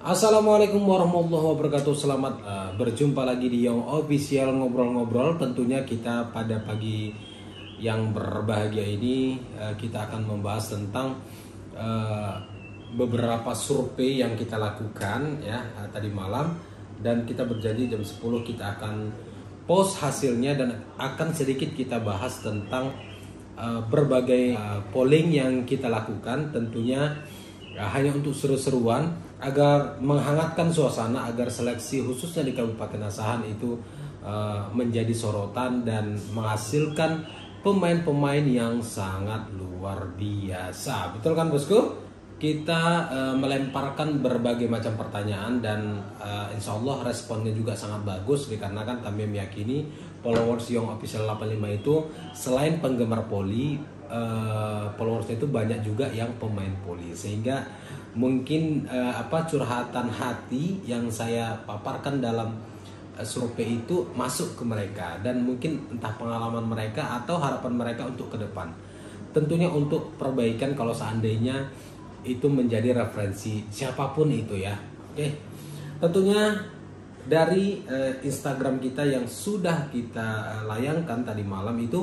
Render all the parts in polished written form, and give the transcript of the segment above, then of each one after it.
Assalamualaikum warahmatullahi wabarakatuh. Selamat berjumpa lagi di Young Official Ngobrol-Ngobrol. Tentunya kita pada pagi yang berbahagia ini kita akan membahas tentang beberapa survei yang kita lakukan ya tadi malam, dan kita berjanji jam 10 kita akan post hasilnya dan akan sedikit kita bahas tentang berbagai polling yang kita lakukan. Tentunya hanya untuk seru-seruan agar menghangatkan suasana, agar seleksi khususnya di Kabupaten Asahan itu menjadi sorotan dan menghasilkan pemain-pemain yang sangat luar biasa. Betul kan bosku? Kita melemparkan berbagai macam pertanyaan dan insya Allah responnya juga sangat bagus, dikarenakan kami meyakini followers Young Official 85 itu selain penggemar poli, followersnya itu banyak juga yang pemain poli, sehingga mungkin curhatan hati yang saya paparkan dalam survei itu masuk ke mereka, dan mungkin entah pengalaman mereka atau harapan mereka untuk ke depan, tentunya untuk perbaikan kalau seandainya itu menjadi referensi siapapun itu ya. Oke, tentunya dari Instagram kita yang sudah kita layangkan tadi malam itu,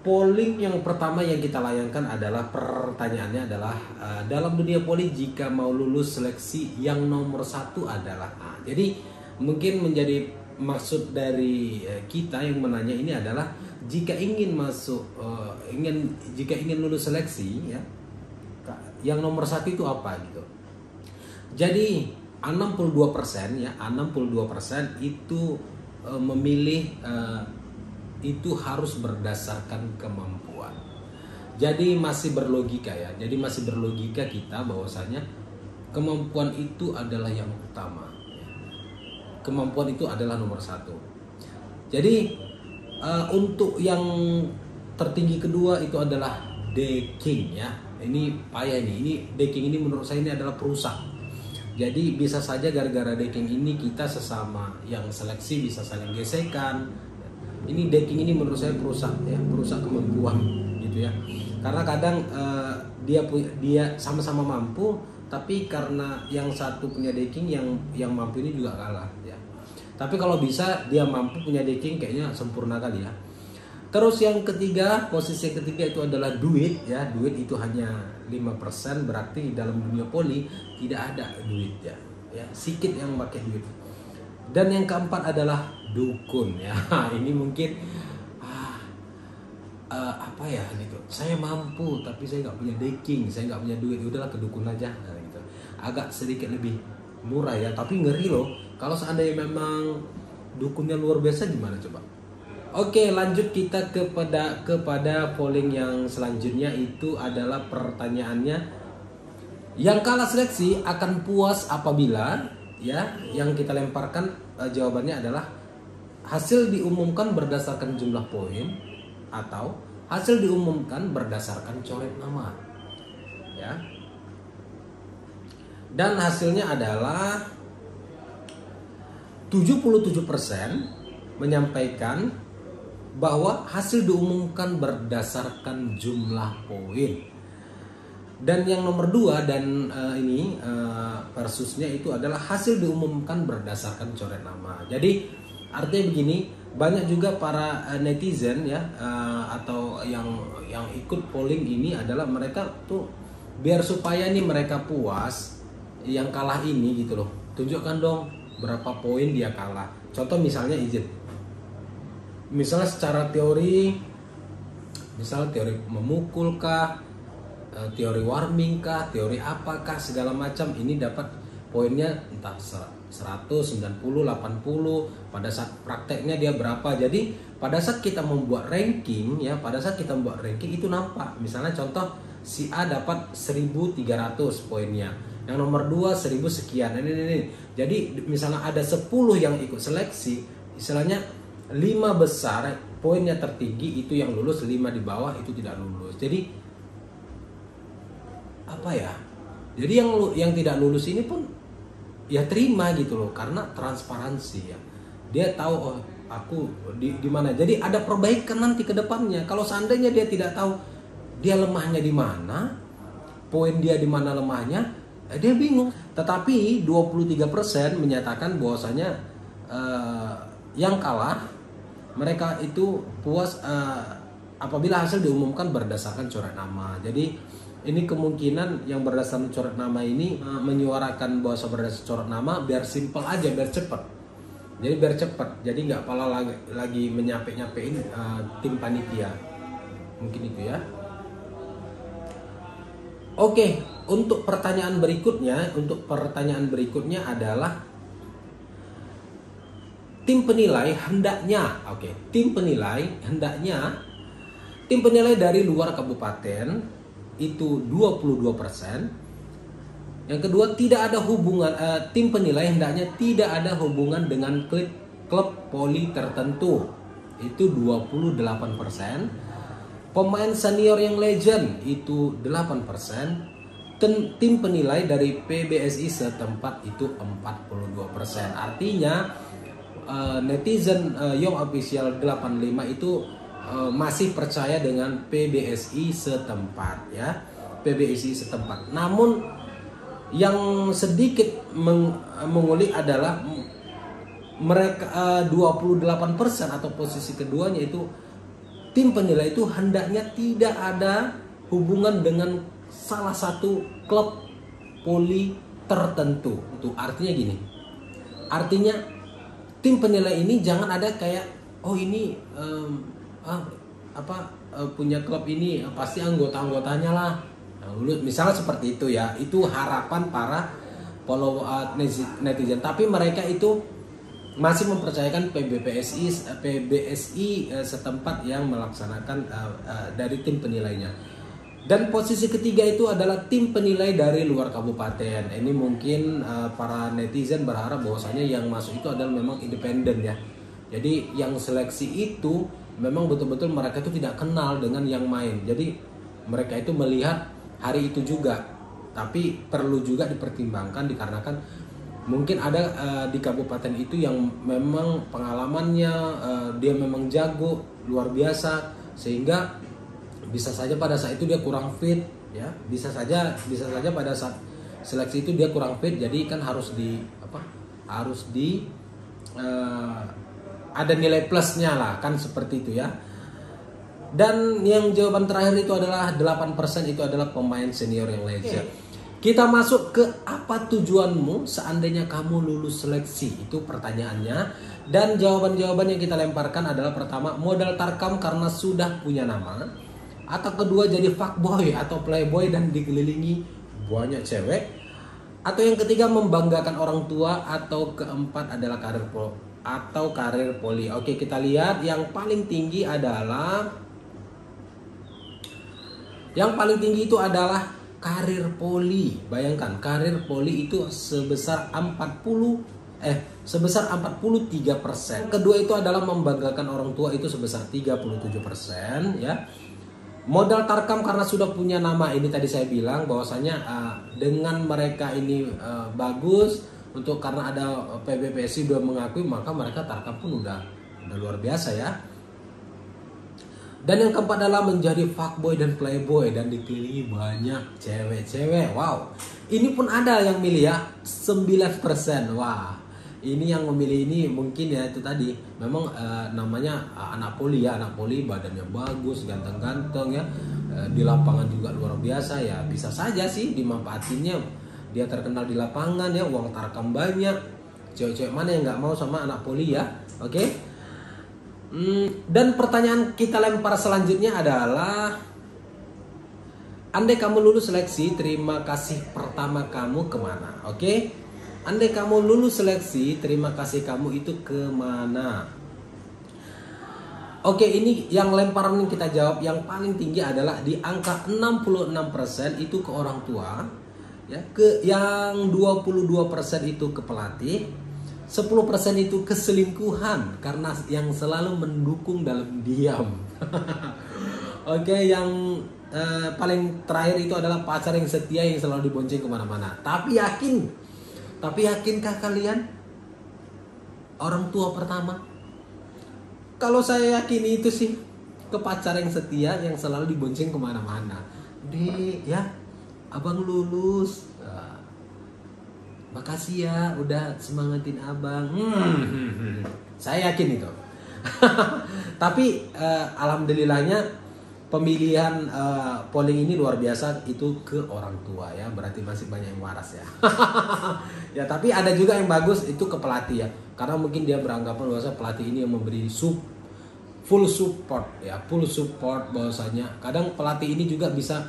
polling yang pertama yang kita layangkan adalah, pertanyaannya adalah dalam dunia poli jika mau lulus seleksi yang nomor satu adalah A. Jadi mungkin menjadi maksud dari kita yang menanya ini adalah jika ingin masuk jika ingin lulus seleksi ya, yang nomor satu itu apa gitu. Jadi 62% ya, 62% itu memilih itu harus berdasarkan kemampuan. Jadi masih berlogika ya. Jadi masih berlogika kita bahwasanya kemampuan itu adalah yang utama. Kemampuan itu adalah nomor satu. Jadi untuk yang tertinggi kedua itu adalah decking ya. Ini payah nih. Ini decking ini menurut saya ini adalah perusak. Jadi bisa saja gara-gara decking ini kita sesama yang seleksi bisa saling gesekan. Ini decking ini menurut saya perusak ya, perusak kemampuan gitu ya. Karena kadang dia sama-sama mampu, tapi karena yang satu punya decking, yang mampu ini juga kalah ya. Tapi kalau bisa dia mampu punya decking kayaknya sempurna kali ya. Terus yang ketiga, posisi yang ketiga itu adalah duit ya. Duit itu hanya 5%, berarti dalam dunia poli tidak ada duit ya. Ya, sedikit yang pakai duit. Dan yang keempat adalah dukun ya. Ini mungkin apa ya gitu. Saya mampu tapi saya nggak punya decking, saya nggak punya duit, udahlah ke dukun aja. Nah, gitu. Agak sedikit lebih murah ya, tapi ngeri loh. Kalau seandainya memang dukunnya luar biasa gimana coba? Oke, lanjut kita kepada polling yang selanjutnya, itu adalah pertanyaannya, yang kalah seleksi akan puas apabila ya, yang kita lemparkan jawabannya adalah hasil diumumkan berdasarkan jumlah poin atau hasil diumumkan berdasarkan coret nama ya. Dan hasilnya adalah 77% menyampaikan bahwa hasil diumumkan berdasarkan jumlah poin. Dan yang nomor 2 dan ini versusnya itu adalah hasil diumumkan berdasarkan coret nama. Jadi artinya begini, banyak juga para netizen ya atau yang ikut polling ini adalah mereka tuh biar supaya nih mereka puas yang kalah ini gitu loh. Tunjukkan dong berapa poin dia kalah. Contoh misalnya misalnya secara teori, misal teori memukul kah, teori warming kah, teori apakah, segala macam, ini dapat poinnya entah 100, 90, 80, pada saat prakteknya dia berapa. Jadi pada saat kita membuat ranking ya, itu nampak. Misalnya contoh si A dapat 1300 poinnya, yang nomor 2 1000 sekian. Ini. Jadi misalnya ada 10 yang ikut seleksi, istilahnya 5 besar poinnya tertinggi itu yang lulus, 5 di bawah itu tidak lulus. Jadi apa ya? Jadi yang tidak lulus ini pun ya terima gitu loh, karena transparansi ya. Dia tahu oh aku di mana. Jadi ada perbaikan nanti ke depannya. Kalau seandainya dia tidak tahu dia lemahnya di mana, poin dia di mana lemahnya, Dia bingung. Tetapi 23% menyatakan bahwasanya yang kalah mereka itu puas apabila hasil diumumkan berdasarkan coret nama. Jadi ini kemungkinan yang berdasarkan coret nama ini menyuarakan bahwa berdasarkan coret nama biar simpel aja, biar cepat. Jadi biar cepat. Jadi nggak pala lagi menyape-nyapein tim panitia. Mungkin itu ya. Oke, untuk pertanyaan berikutnya adalah tim penilai dari luar kabupaten itu 22%. Yang kedua, tidak ada hubungan tim penilai hendaknya tidak ada hubungan dengan klub poli tertentu, itu 28%. Pemain senior yang legend itu 8%. Tim penilai dari PBSI setempat itu 42%. Artinya netizen Young Official 85 itu masih percaya dengan PBSI setempat ya. PBSI setempat. Namun yang sedikit mengulik adalah mereka 28% atau posisi keduanya itu tim penilai itu hendaknya tidak ada hubungan dengan salah satu klub poli tertentu. Itu artinya gini. Artinya tim penilai ini jangan ada kayak ini punya klub ini pasti anggota-anggotanya lah. Misalnya seperti itu ya. Itu harapan para netizen. Tapi mereka itu masih mempercayakan PBSI setempat yang melaksanakan dari tim penilainya. Dan posisi ketiga itu adalah tim penilai dari luar kabupaten. Ini mungkin para netizen berharap bahwasanya yang masuk itu adalah memang independen ya. Jadi yang seleksi itu memang betul-betul mereka itu tidak kenal dengan yang main. Jadi mereka itu melihat hari itu juga. Tapi perlu juga dipertimbangkan dikarenakan mungkin ada di kabupaten itu yang memang pengalamannya dia memang jago luar biasa, sehingga bisa saja pada saat itu dia kurang fit ya, bisa saja pada saat seleksi itu dia kurang fit, jadi kan harus ada nilai plusnya lah kan, seperti itu ya. Dan yang jawaban terakhir itu adalah 8% itu adalah pemain senior yang legend. Kita masuk ke apa tujuanmu seandainya kamu lulus seleksi, itu pertanyaannya. Dan jawaban-jawaban yang kita lemparkan adalah pertama, modal tarkam karena sudah punya nama. Atau kedua, jadi fuckboy atau playboy dan dikelilingi banyak cewek. Atau yang ketiga, membanggakan orang tua. Atau keempat adalah karir poli. Oke, kita lihat yang paling tinggi itu adalah karir poli. Bayangkan, karir poli itu sebesar 43%. Kedua itu adalah membanggakan orang tua, itu sebesar 37% ya. Modal tarkam karena sudah punya nama, ini tadi saya bilang bahwasanya dengan mereka ini bagus karena ada PBPSI sudah mengakui, maka mereka tarkam pun udah luar biasa ya. Dan yang keempat adalah menjadi fuckboy dan playboy dan dipilih banyak cewek-cewek. Wow, ini pun ada yang milih ya, 9%. Wah, ini yang memilih ini mungkin ya itu tadi memang namanya anak poli ya, anak poli badannya bagus, ganteng-ganteng ya, di lapangan juga luar biasa ya, bisa saja sih dimanfaatinnya, dia terkenal di lapangan ya, uang tarkam banyak. Cewek-cewek mana yang nggak mau sama anak poli ya, oke? Dan pertanyaan kita lempar selanjutnya adalah, andai kamu lulus seleksi, terima kasih pertama kamu kemana? Oke, andai kamu lulus seleksi, terima kasih kamu itu kemana? Oke, ini yang lemparan yang kita jawab yang paling tinggi adalah di angka 66% itu ke orang tua ya, yang 22% itu ke pelatih, 10% itu keselingkuhan karena yang selalu mendukung dalam diam. Oke, yang paling terakhir itu adalah pacar yang setia yang selalu dibonceng kemana-mana. Tapi yakinkah kalian orang tua pertama? Kalau saya yakin itu sih ke pacar yang setia yang selalu dibonceng kemana-mana. Ya, abang lulus. makasih ya udah semangatin abang. Saya yakin itu. Tapi alhamdulillahnya pemilihan polling ini luar biasa itu ke orang tua ya, berarti masih banyak yang waras ya. Ya tapi ada juga yang bagus itu ke pelatih ya, karena mungkin dia beranggapan bahwa pelatih ini yang memberi full support ya, full support bahwasanya kadang pelatih ini juga bisa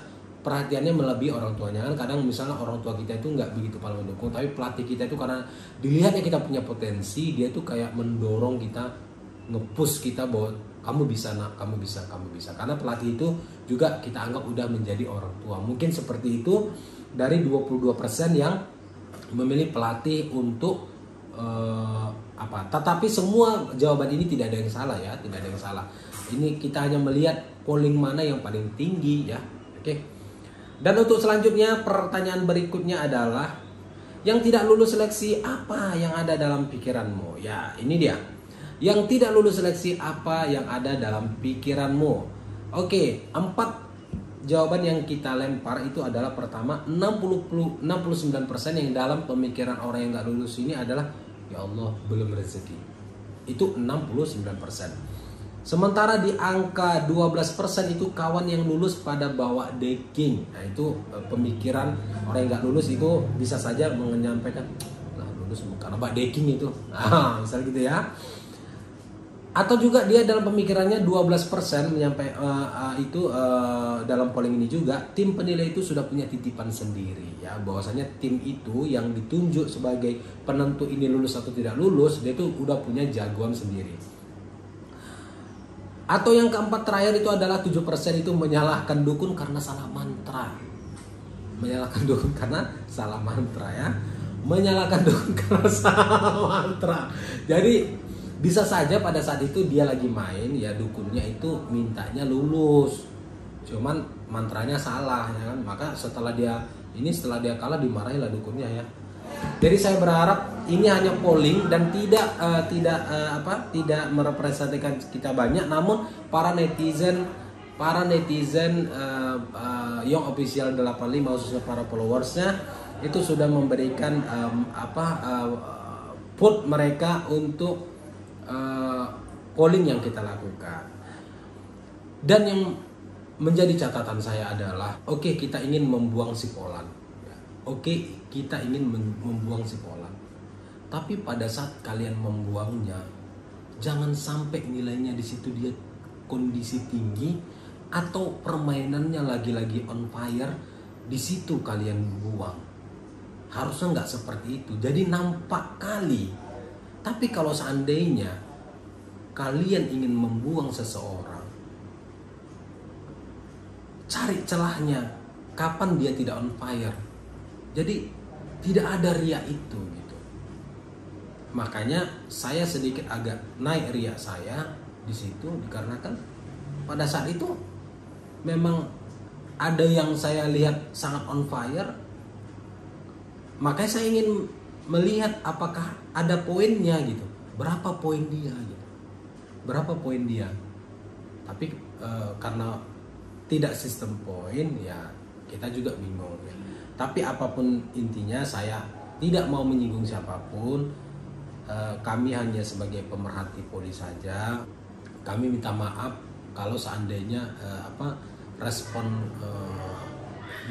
perhatiannya melebihi orang tuanya kan. Kadang misalnya orang tua kita itu nggak begitu paling mendukung, tapi pelatih kita itu karena dilihatnya kita punya potensi, dia tuh kayak mendorong kita, nge-push kita bahwa kamu bisa nak, kamu bisa, kamu bisa. Karena pelatih itu juga kita anggap udah menjadi orang tua. Mungkin seperti itu dari 22% yang memilih pelatih untuk tetapi semua jawaban ini tidak ada yang salah ya, tidak ada yang salah. Ini kita hanya melihat polling mana yang paling tinggi ya. Oke. Dan untuk selanjutnya pertanyaan berikutnya adalah yang tidak lulus seleksi apa yang ada dalam pikiranmu? Ya, ini dia. Yang tidak lulus seleksi apa yang ada dalam pikiranmu? Oke, 4 jawaban yang kita lempar itu adalah pertama 69% yang dalam pemikiran orang yang nggak lulus ini adalah ya Allah belum rezeki. Itu 69%. Sementara di angka 12% itu kawan yang lulus pada bawa daging. Nah itu pemikiran orang yang nggak lulus itu bisa saja menyampaikan lah lulus karena bawa daging itu. Nah, misal gitu ya. Atau juga dia dalam pemikirannya 12% dalam polling ini juga tim penilai itu sudah punya titipan sendiri ya, bahwasanya tim itu yang ditunjuk sebagai penentu ini lulus atau tidak lulus, dia itu udah punya jagoan sendiri. Atau yang keempat terakhir itu adalah 7% itu menyalahkan dukun karena salah mantra. Menyalahkan dukun karena salah mantra ya. Menyalahkan dukun karena salah mantra. Jadi bisa saja pada saat itu dia lagi main ya, dukunnya itu mintanya lulus. Cuman mantranya salah ya kan. Maka setelah dia kalah dimarahin lah dukunnya ya. Jadi saya berharap ini hanya polling dan tidak merepresentasikan kita banyak, namun para netizen Young Official 85 khususnya para followersnya itu sudah memberikan vote mereka untuk polling yang kita lakukan. Dan yang menjadi catatan saya adalah oke, kita ingin membuang si Polan. Oke, kita ingin membuang si Polan. Tapi pada saat kalian membuangnya, jangan sampai nilainya di situ dia kondisi tinggi atau permainannya lagi-lagi on fire, di situ kalian buang. Harusnya nggak seperti itu. Jadi nampak kali. Tapi kalau seandainya kalian ingin membuang seseorang, cari celahnya. Kapan dia tidak on fire? Jadi tidak ada riak itu gitu. Makanya saya sedikit agak naik riak saya di situ dikarenakan pada saat itu memang ada yang saya lihat sangat on fire. Makanya saya ingin melihat apakah ada poinnya gitu. Berapa poin dia gitu. Berapa poin dia. Tapi karena tidak sistem poin ya kita juga bingung ya. Tapi apapun intinya saya tidak mau menyinggung siapapun. Kami hanya sebagai pemerhati polis saja. Kami minta maaf kalau seandainya respon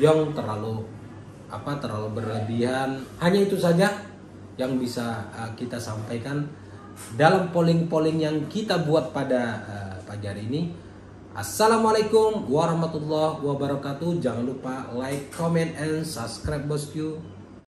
Young terlalu berlebihan. Hanya itu saja yang bisa kita sampaikan dalam polling-polling yang kita buat pada pagi hari ini. Assalamualaikum warahmatullahi wabarakatuh. Jangan lupa like, comment, and subscribe bosku.